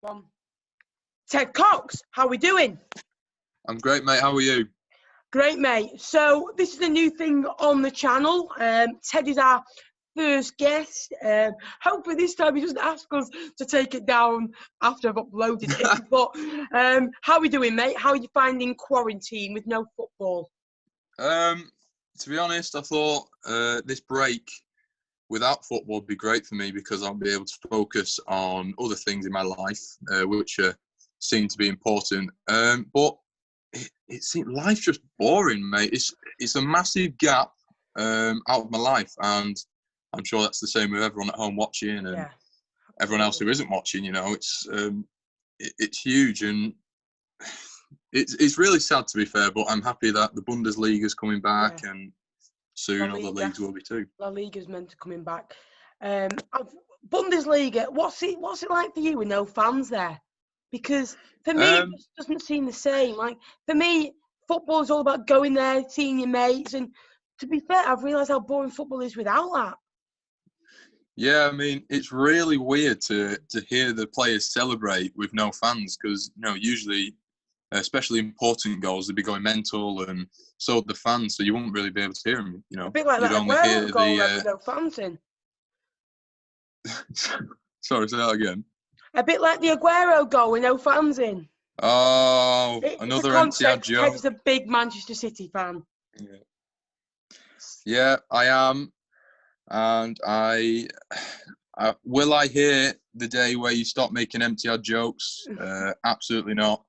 One. Ted Cox, how we doing? I'm great, mate. How are you? Great, mate. So this is a new thing on the channel. Ted is our first guest. Hopefully this time he doesn't ask us to take it down after I've uploaded it. But how are we doing, mate? How are you finding quarantine with no football? To be honest, I thought this break without football would be great for me because I'll be able to focus on other things in my life, which seem to be important. But it seems life's just boring, mate. It's a massive gap out of my life, and I'm sure that's the same with everyone at home watching and everyone else who isn't watching. You know, it's huge, and it's really sad to be fair. But I'm happy that the Bundesliga is coming back, and soon other leagues will be too. La Liga's meant to coming back. Bundesliga, what's it like for you with no fans there? Because for me, it just doesn't seem the same. Like for me, football is all about going there, seeing your mates, and to be fair, I've realised how boring football is without that. Yeah, I mean, it's really weird to hear the players celebrate with no fans because, you know, usually, especially important goals, they'd be going mental, and so the fans, so you wouldn't really be able to hear them. You know, a bit like you'd that only Aguero hear goal with no fans in. Sorry, say that again. A bit like the Aguero goal with no fans in. Oh, another empty-ad joke. Ted is a big Manchester City fan. Yeah, I am, and I will I hear the day where you stop making empty-ad jokes? Absolutely not.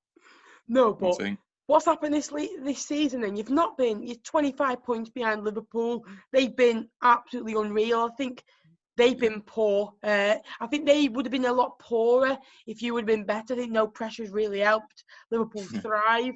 No, but what's happened this season then? You're 25 points behind Liverpool. They've been absolutely unreal. I think they've been poor. I think they would have been a lot poorer if you would have been better. I think no pressure's really helped Liverpool thrive.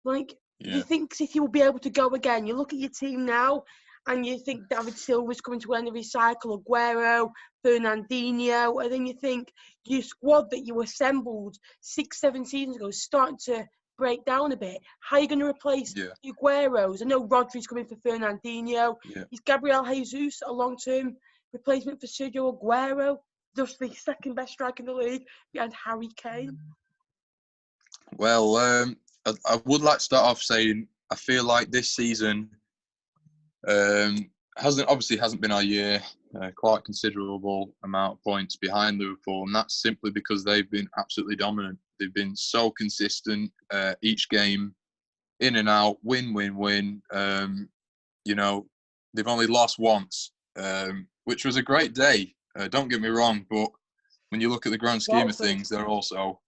Do you think City will be able to go again? You look at your team now and you think David Silva's coming to end of his cycle, Aguero, Fernandinho, and then you think your squad that you assembled 6-7 seasons ago is starting to break down a bit. How are you going to replace the Agueros? I know Rodri's coming for Fernandinho. Is Gabriel Jesus a long-term replacement for Sergio Aguero? Just the second best striker in the league behind Harry Kane. Well, I would like to start off saying I feel like this season hasn't been our year. Quite considerable amount of points behind Liverpool, and that's simply because they've been absolutely dominant. They've been so consistent each game, in and out, win. You know, they've only lost once, which was a great day. Don't get me wrong, but when you look at the grand scheme of things, they're also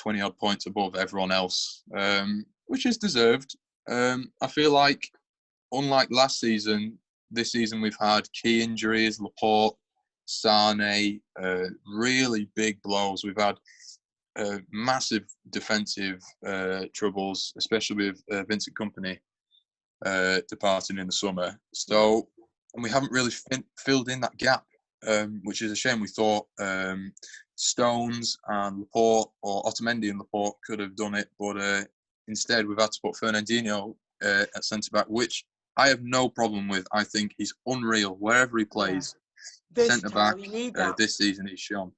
20-odd points above everyone else, which is deserved. I feel like, unlike last season, this season we've had key injuries, Laporte, Sane, really big blows. We've had massive defensive troubles, especially with Vincent Kompany departing in the summer. So, and we haven't really filled in that gap, which is a shame. We thought Stones and Laporte, or Otamendi and Laporte, could have done it, but instead we've had to put Fernandinho at centre-back, which I have no problem with. I think he's unreal wherever he plays. Centre-back this season he's shown.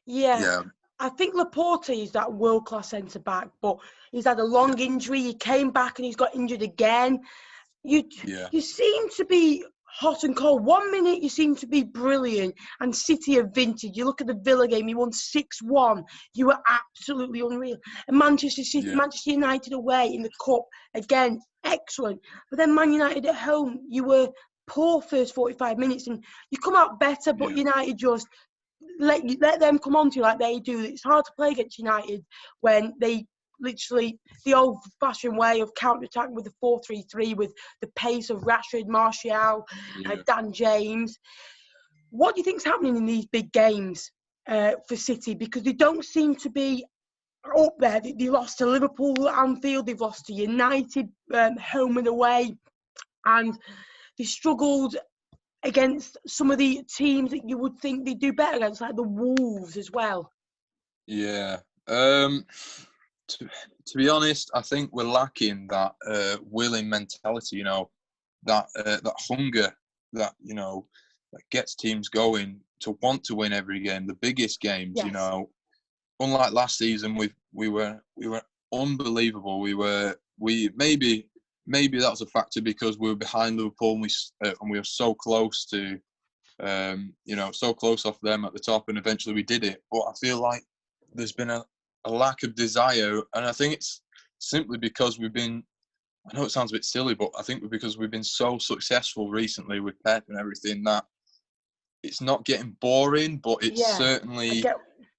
Yeah. I think Laporte is that world-class centre-back, but he's had a long injury. He came back and he's got injured again. You seem to be hot and cold. 1 minute you seem to be brilliant and City are vintage. You look at the Villa game, you won 6-1. You were absolutely unreal. And Manchester United away in the Cup, again, excellent. But then Man United at home, you were poor first 45 minutes and you come out better, but United just let them come on to you like they do. It's hard to play against United when they literally, the old-fashioned way of counter-attack with the 4-3-3, with the pace of Rashford, Martial, Dan James. What do you think's happening in these big games for City? Because they don't seem to be up there. They lost to Liverpool at Anfield. They've lost to United home and away. And they struggled against some of the teams that you would think they'd do better against, like the Wolves as well. Yeah. To be honest, I think we're lacking that willing mentality, you know, that hunger that, you know, that gets teams going to want to win every game, the biggest games, you know. unlike last season, we were unbelievable. Maybe that was a factor because we were behind Liverpool and we were so close to, so close off them at the top, and eventually we did it. But I feel like there's been a lack of desire, and I think it's simply because we've been. I know it sounds a bit silly, but I think because we've been so successful recently with Pep and everything that it's not getting boring, but it's certainly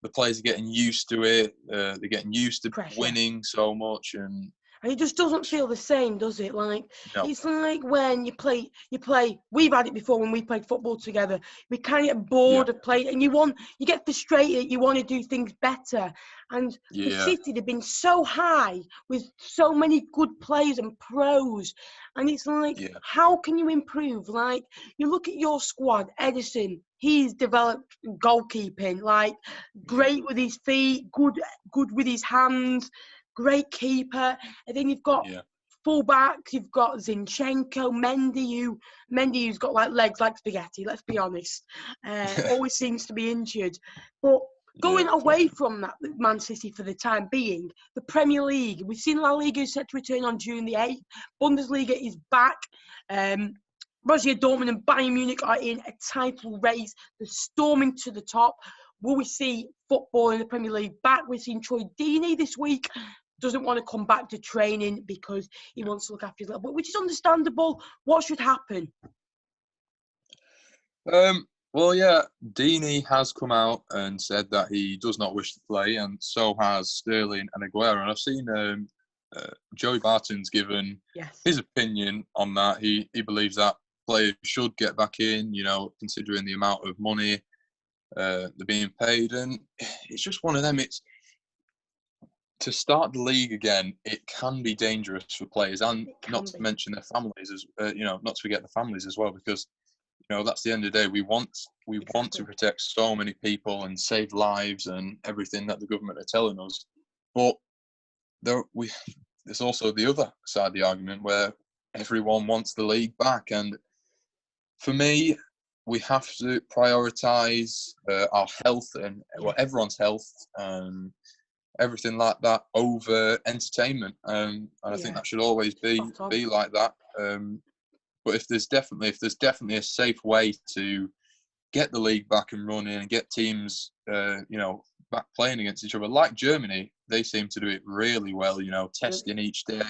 the players are getting used to it. They're getting used to winning so much, and it just doesn't feel the same, does it? Like no. It's like when you play. We've had it before when we played football together. We kind of get bored of playing, and you get frustrated. You want to do things better. And for City, they've been so high with so many good players and pros, and it's like, how can you improve? Like you look at your squad, Edison. He's developed goalkeeping, like great with his feet, good with his hands. Great keeper, and then you've got full-backs. You've got Zinchenko, Mendy, who's got like legs like spaghetti. Let's be honest, always seems to be injured. But going away from that, Man City for the time being, the Premier League. We've seen La Liga is set to return on June the 8th. Bundesliga is back. Borussia Dortmund and Bayern Munich are in a title race. They're storming to the top. Will we see football in the Premier League back? We've seen Troy Deeney this week. Doesn't want to come back to training because he wants to look after his little boy, which is understandable. What should happen? Deeney has come out and said that he does not wish to play, and so has Sterling and Aguero. And I've seen Joey Barton's given his opinion on that. He believes that players should get back in, considering the amount of money they're being paid. And it's just one of them. It's to start the league again, it can be dangerous for players, and not to mention their families, not to forget the families as well, because that's the end of the day. We want to protect so many people and save lives and everything that the government are telling us, but there's also the other side of the argument where everyone wants the league back, and for me, we have to prioritise our health and everyone's health and everything like that over entertainment, and I think that should always be like that. But if there's definitely a safe way to get the league back and running and get teams, back playing against each other, like Germany, they seem to do it really well. Testing each day,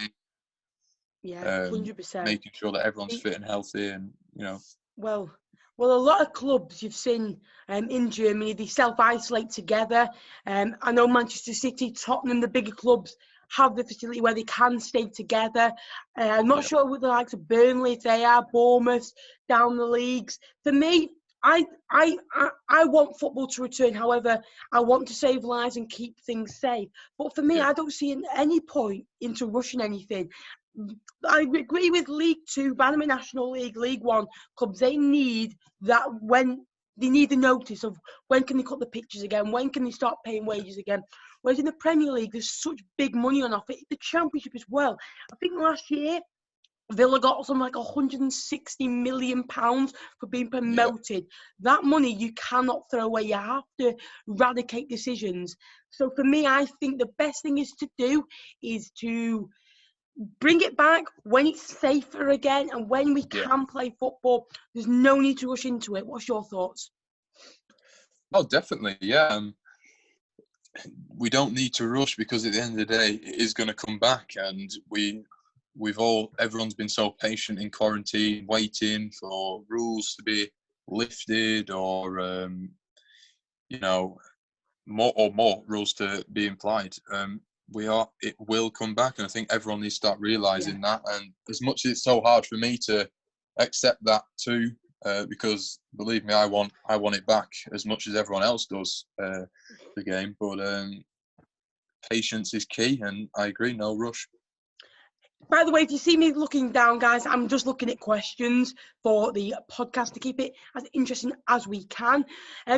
100%, making sure that everyone's fit and healthy, and Well, a lot of clubs you've seen in Germany, they self-isolate together. I know Manchester City, Tottenham, the bigger clubs have the facility where they can stay together. I'm not sure with the likes of Burnley, if they are, Bournemouth, down the leagues. For me, I want football to return. However, I want to save lives and keep things safe. But for me, I don't see any point into rushing anything. I agree with League Two, Bannerman National League, League One clubs. They need that when they need the notice of when can they cut the pitches again, when can they start paying wages again. Whereas in the Premier League, there's such big money on offer. The Championship as well. I think last year Villa got something like £160 million for being promoted. That money you cannot throw away. You have to eradicate decisions. So for me, I think the best thing is to do is to bring it back when it's safer again and when we can play football. There's no need to rush into it. What's your thoughts? Oh, definitely, we don't need to rush because at the end of the day, it is going to come back, and everyone's been so patient in quarantine, waiting for rules to be lifted or more rules to be implied. It will come back, and I think everyone needs to start realising that. And as much as it's so hard for me to accept that too, because believe me, I want it back as much as everyone else does, the game. But patience is key, and I agree, no rush. By the way, if you see me looking down, guys, I'm just looking at questions for the podcast to keep it as interesting as we can.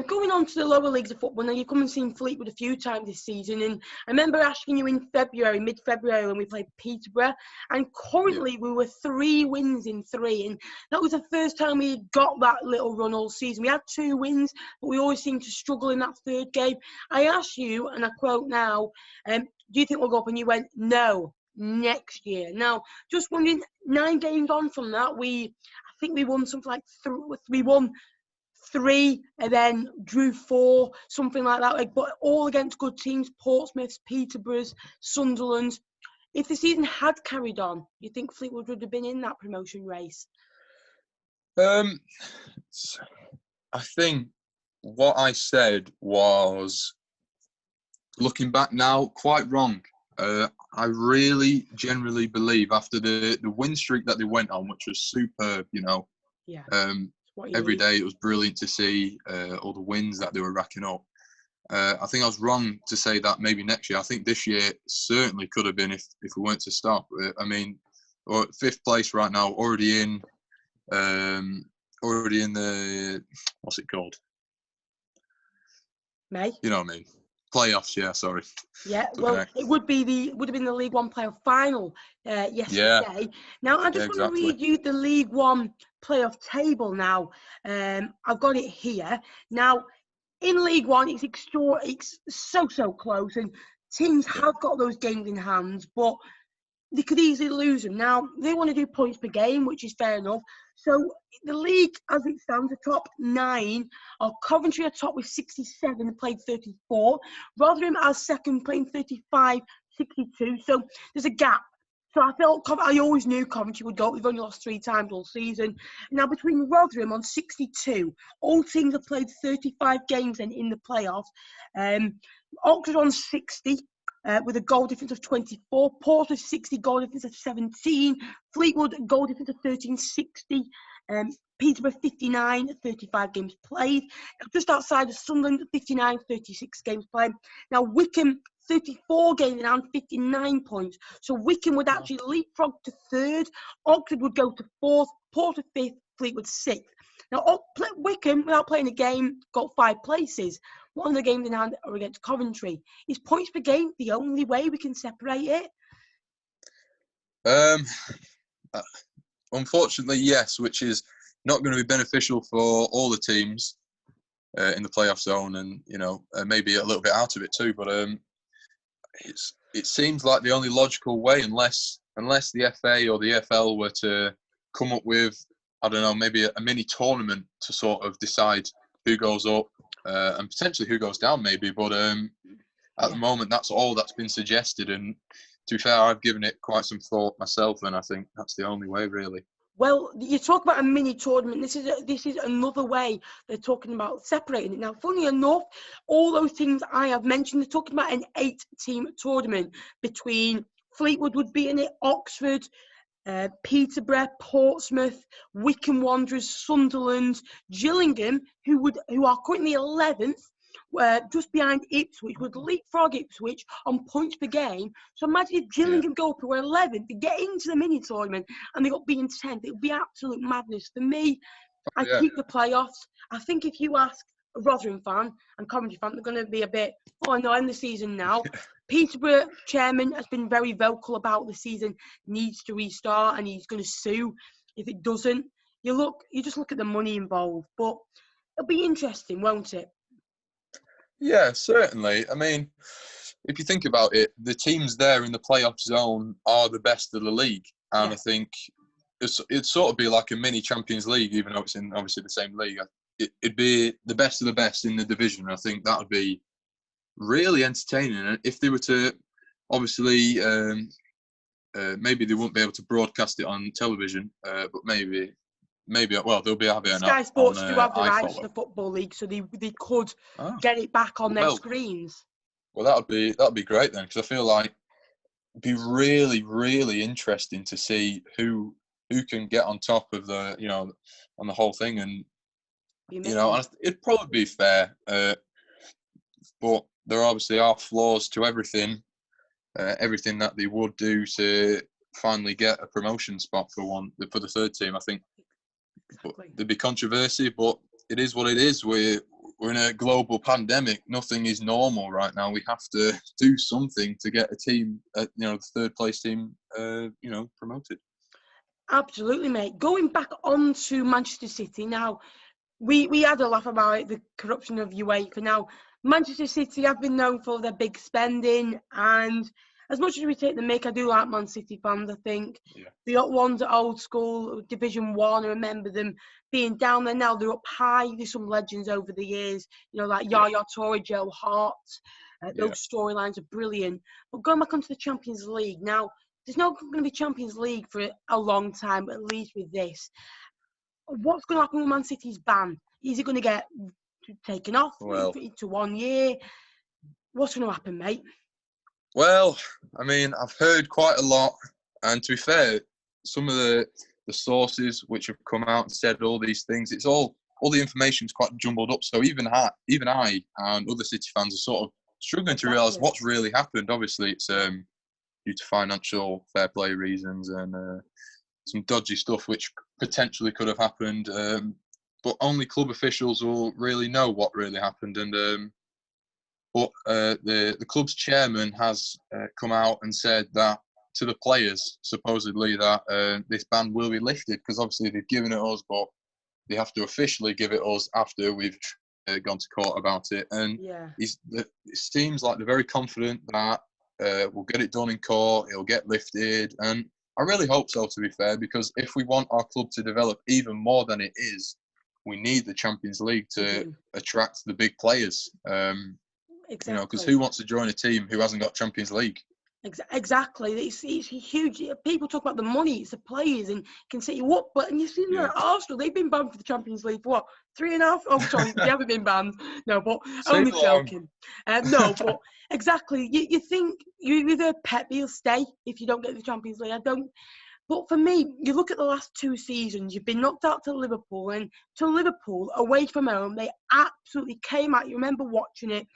Going on to the lower leagues of football, now you've come and seen Fleetwood a few times this season, and I remember asking you in February, mid-February, when we played Peterborough, and currently we were 3 wins in 3, and that was the first time we got that little run all season. We had 2 wins, but we always seemed to struggle in that third game. I asked you, and I quote now, do you think we'll go up? And you went, no. Next year. Now, just wondering, 9 games on from that, I think we won something like we won 3 and then drew 4, something like that. But all against good teams: Portsmouths, Peterboroughs, Sunderland. If the season had carried on, you think Fleetwood would have been in that promotion race? I think what I said was, looking back now, quite wrong. I really generally believe after the win streak that they went on, which was superb, every day it was brilliant to see all the wins that they were racking up. I think I was wrong to say that maybe next year. I think this year certainly could have been if we weren't to stop. I mean, we're at 5th place right now, already in the, what's it called? May. You know what I mean? Playoffs, yeah, sorry. Yeah, well, it would have been the League One playoff final yesterday. Yeah. Now, I just want to read you the League One playoff table now. I've got it here. Now, in League One, it's so close, and teams have got those games in hand, but they could easily lose them. Now, they want to do points per game, which is fair enough. So the league, as it stands, the top 9 are Coventry at top with 67, played 34. Rotherham as second, playing 35, 62. So there's a gap. So I always knew Coventry would go. We've only lost 3 times all season. Now, between Rotherham on 62, all teams have played 35 games in the playoffs. Oxford on 60. With a goal difference of 24, Portsmouth 60, goal difference of 17, Fleetwood goal difference of 1360, Peterborough 59, 35 games played, just outside of Sunderland 59, 36 games played. Now Wycombe 34 games in hand, 59 points. So Wycombe would actually leapfrog to 3rd, Oxford would go to 4th, Portsmouth 5th, Fleetwood 6th. Now Wycombe, without playing a game, got 5 places. One of the games in hand are against Coventry. Is points per game the only way we can separate it? Unfortunately, yes, which is not going to be beneficial for all the teams in the playoff zone, and maybe a little bit out of it too. But it seems like the only logical way, unless the FA or the EFL were to come up with, I don't know, maybe a mini tournament to sort of decide who goes up. And potentially who goes down, maybe. But at the moment, that's all that's been suggested. And to be fair, I've given it quite some thought myself, and I think that's the only way, really. Well, you talk about a mini tournament. This is another way they're talking about separating it. Now, funny enough, all those teams I have mentioned, they're talking about an 8-team tournament between Fleetwood would be in it, Oxford, Peterborough, Portsmouth, Wycombe Wanderers, Sunderland, Gillingham, who are currently 11th, just behind Ipswich, would leapfrog Ipswich on points per game. So imagine if Gillingham go up to 11th to get into the mini tournament and they got being 10th. It would be absolute madness. For me, I keep the playoffs. I think if you ask a Rotherham fan and Coventry fan, they're going to be a bit, end the season now. Peterborough chairman has been very vocal about the season needs to restart, and he's going to sue if it doesn't. You just look at the money involved, but it'll be interesting, won't it? Yeah, certainly. I mean, if you think about it, the teams there in the playoff zone are the best of the league, and I think it'd sort of be like a mini Champions League, even though it's in obviously the same league. It'd be the best of the best in the division. I think that would be really entertaining. And if they were to, obviously, maybe they wouldn't be able to broadcast it on television, but maybe, well, they'll be having Sky Sports do have the rights to the Football League, so they could get it back on their screens. Well, that'd be great then, because I feel like it'd be really, really interesting to see who can get on top of the, on the whole thing, and it'd probably be fair, but there obviously are flaws to everything that they would do to finally get a promotion spot for the third team. I think there'd be controversy, but it is what it is. We're in a global pandemic. Nothing is normal right now. We have to do something to get a team, the third place team, promoted. Absolutely, mate. Going back on to Manchester City now, we had a laugh about it, the corruption of UEFA. Now, Manchester City have been known for their big spending, and as much as we take the mick, I do like Man City fans. I think the ones at old school, Division 1, I remember them being down there. Now they're up high. There's some legends over the years, like Yaya Toure, Joe Hart. Those storylines are brilliant. But going back onto the Champions League, now, there's not going to be Champions League for a long time, at least with this. What's going to happen with Man City's ban? Is it going to get taken off to 1 year? What's going to happen, mate? Well, I mean, I've heard quite a lot, and to be fair, some of the sources which have come out and said all these things, it's all the information's quite jumbled up. So even I and other City fans are sort of struggling to realise what's really happened. Obviously, it's due to financial fair play reasons and some dodgy stuff which potentially could have happened. But only club officials will really know what really happened. And but the club's chairman has come out and said that to the players, supposedly, that this ban will be lifted, because obviously they've given it us, but they have to officially give it us after we've gone to court about it. And it seems like they're very confident that we'll get it done in court, it'll get lifted. And I really hope so, to be fair, because if we want our club to develop even more than it is, we need the Champions League to attract the big players. Exactly. Because who wants to join a team who hasn't got Champions League? Exactly. It's huge. People talk about the money. It's the players and can set you up. But and you see like Arsenal, they've been banned for the Champions League for what? 3.5? Oh, sorry, they haven't been banned. No, but only joking. No, but exactly. You think you either Pep, he'll stay if you don't get the Champions League. I don't. But for me, you look at the last 2 seasons, you've been knocked out to Liverpool, and to Liverpool, away from home, they absolutely came out. You remember watching it.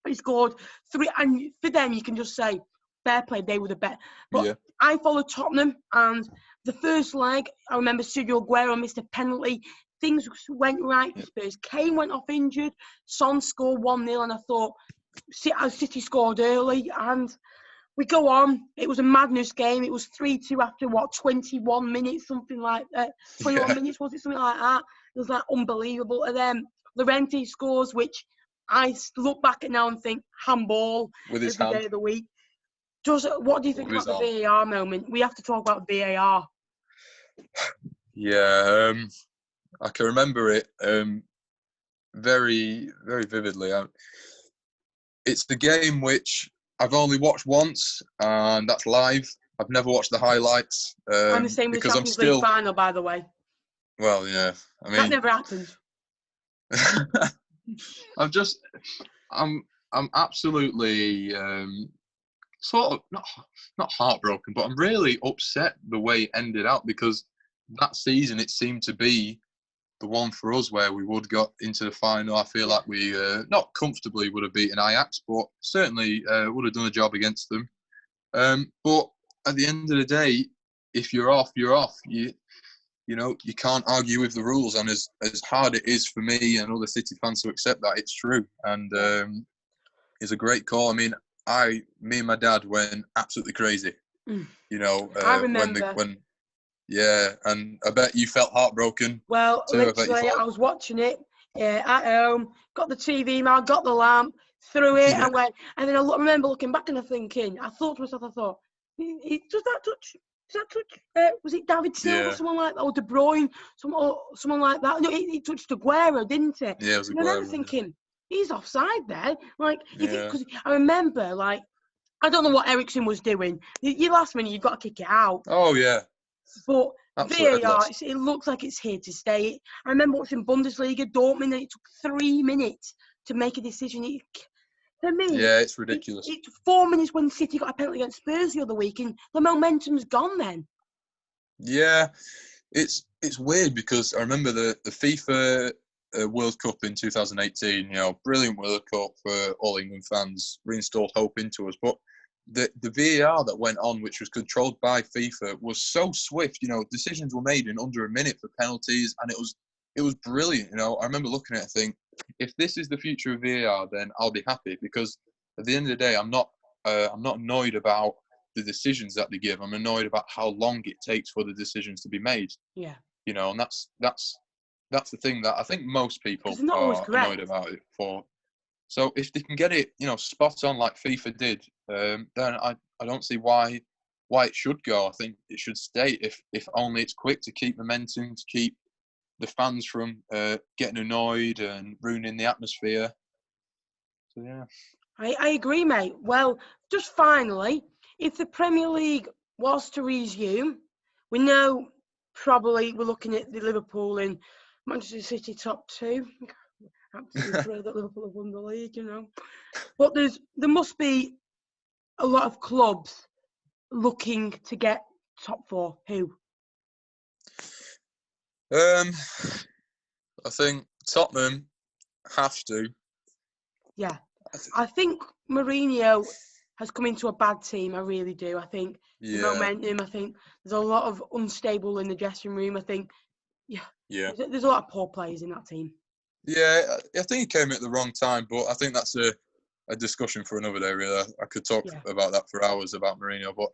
He scored 3, and for them, you can just say, fair play, they were the best. But I followed Tottenham, and the first leg, I remember Sergio Aguero missed a penalty. Things went right for Spurs. Kane went off injured. Son scored 1-0, and I thought, City scored early, and we go on. It was a madness game. It was 3-2 after, 21 minutes, something like that. 21 minutes, was it? Something like that. It was, unbelievable. And then Llorente scores, which I look back at now and think, handball with his every hand. Day of the week. What do you think about the VAR moment? We have to talk about VAR. Yeah, I can remember it very, very vividly. It's the game which I've only watched once, and that's live. I've never watched the highlights. I'm the same with the Champions League final, by the way. Well, yeah. I mean, that never happened. I'm absolutely sort of not heartbroken, but I'm really upset the way it ended up, because that season it seemed to be the one for us where we would got into the final. I feel like we not comfortably would have beaten Ajax, but certainly would have done a job against them. But at the end of the day, if you're off, you're off. You can't argue with the rules, and as hard it is for me and other City fans to accept that, it's true. And it's a great call. I mean, me and my dad went absolutely crazy. I remember and I bet you felt heartbroken. Well, literally, I was watching it at home, got the TV man, got the lamp, threw it, and went. And then I remember looking back and I thought to myself, does that touch? Was it David Silva, someone like that, or De Bruyne, someone like that? No, it touched Aguero, didn't it? Yeah, it was Aguero. I remember thinking, he's offside there. Because I remember, I don't know what Ericsson was doing. You last minute, you've got to kick it out. Oh, yeah. But VAR, it looks like it's here to stay. I remember watching Bundesliga, Dortmund, and it took 3 minutes to make a decision. For me, it's ridiculous. It took 4 minutes when City got a penalty against Spurs the other week, and the momentum's gone then. Yeah, it's weird, because I remember the FIFA World Cup in 2018, brilliant World Cup for all England fans, reinstalled hope into us. But the VAR that went on, which was controlled by FIFA, was so swift. Decisions were made in under a minute for penalties, and it was brilliant. I remember looking at it and think, if this is the future of VAR, then I'll be happy, because at the end of the day, I'm not annoyed about the decisions that they give. I'm annoyed about how long it takes for the decisions to be made. Yeah. And that's the thing that I think most people are annoyed about it for. So if they can get it, spot on like FIFA did, then I don't see why it should go. I think it should stay, if only it's quick, to keep momentum, to keep the fans from getting annoyed and ruining the atmosphere. So yeah. I agree, mate. Well, just finally, if the Premier League was to resume, we know probably we're looking at the Liverpool and Manchester City top two. Absolutely thrilled that Liverpool have won the league, But there must be a lot of clubs looking to get top four. Who? I think Tottenham have to. Yeah. I think Mourinho has come into a bad team. I really do. I think the momentum. I think there's a lot of unstable in the dressing room. I think, there's a lot of poor players in that team. Yeah, I think he came at the wrong time, but I think that's a discussion for another day, really. I could talk about that for hours, about Mourinho, but,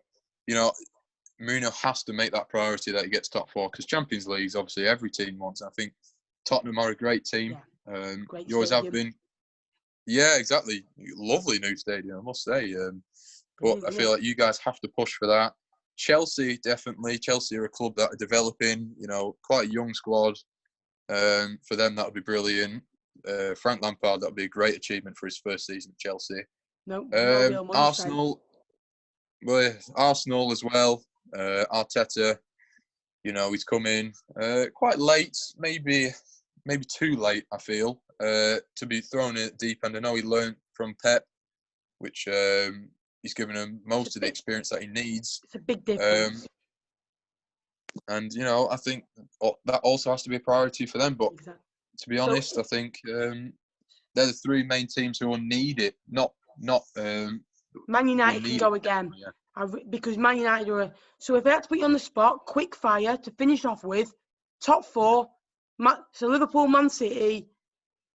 Mourinho has to make that priority that he gets top four, because Champions League's obviously every team wants. I think Tottenham are a great team. Yeah. Great you always stadium. have been. Yeah, exactly. Lovely new stadium, I must say. But I feel like you guys have to push for that. Chelsea, definitely. Chelsea are a club that are developing, quite a young squad. For them, that would be brilliant. Frank Lampard, that would be a great achievement for his first season at Chelsea. Arsenal, Arsenal as well. Arteta, he's come in quite late, maybe too late, I feel, to be thrown in at deep end. I know he learned from Pep, which he's given him most of the experience that he needs. It's a big difference. And, I think that also has to be a priority for them. But to be honest, I think they're the three main teams who will need it. Not Man United can go again. Because Man United are... So if I had to put you on the spot, quick fire to finish off with, top four, so Liverpool, Man City,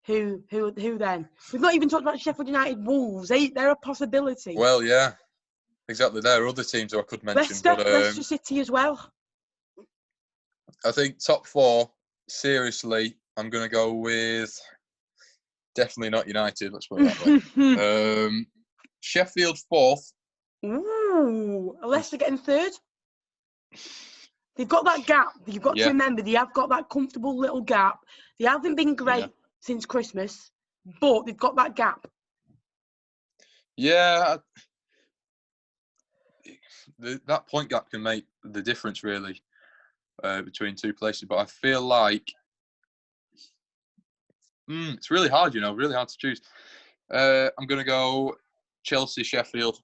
who then? We've not even talked about Sheffield United, Wolves. They're a possibility. Well, yeah, exactly. There are other teams who I could mention. Leicester City as well. I think top four, seriously, I'm going to go with definitely not United, let's put it that way. Sheffield fourth. Ooh, Leicester getting third. They've got that gap. You've got to remember, they have got that comfortable little gap. They haven't been great since Christmas, but they've got that gap. Yeah. That point gap can make the difference, really, between two places. But I feel like it's really hard, really hard to choose. I'm going to go Chelsea, Sheffield.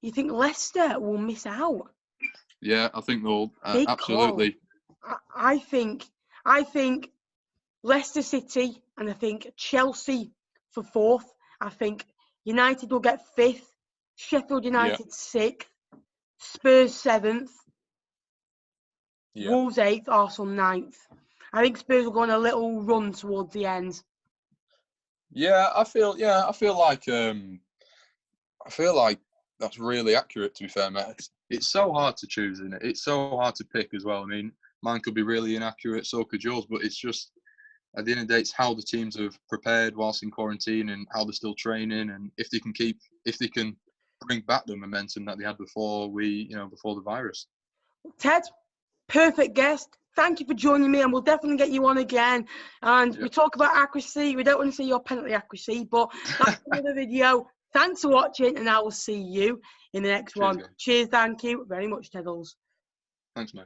You think Leicester will miss out? Yeah, I think they'll absolutely. I think Leicester City, and I think Chelsea for fourth. I think United will get fifth, Sheffield United sixth, Spurs seventh, Wolves eighth, Arsenal ninth. I think Spurs will go on a little run towards the end. Yeah, I feel like that's really accurate, to be fair, mate. It's so hard to choose, isn't it? It's so hard to pick as well. I mean, mine could be really inaccurate, so could yours, but it's just, at the end of the day, it's how the teams have prepared whilst in quarantine and how they're still training, and if they can bring back the momentum that they had before the virus. Ted, perfect guest. Thank you for joining me, and we'll definitely get you on again. And we talk about accuracy. We don't want to see your penalty accuracy, but that's another video. Thanks for watching, and I will see you in the next one. Guys. Cheers, thank you very much, Teddles. Thanks, mate.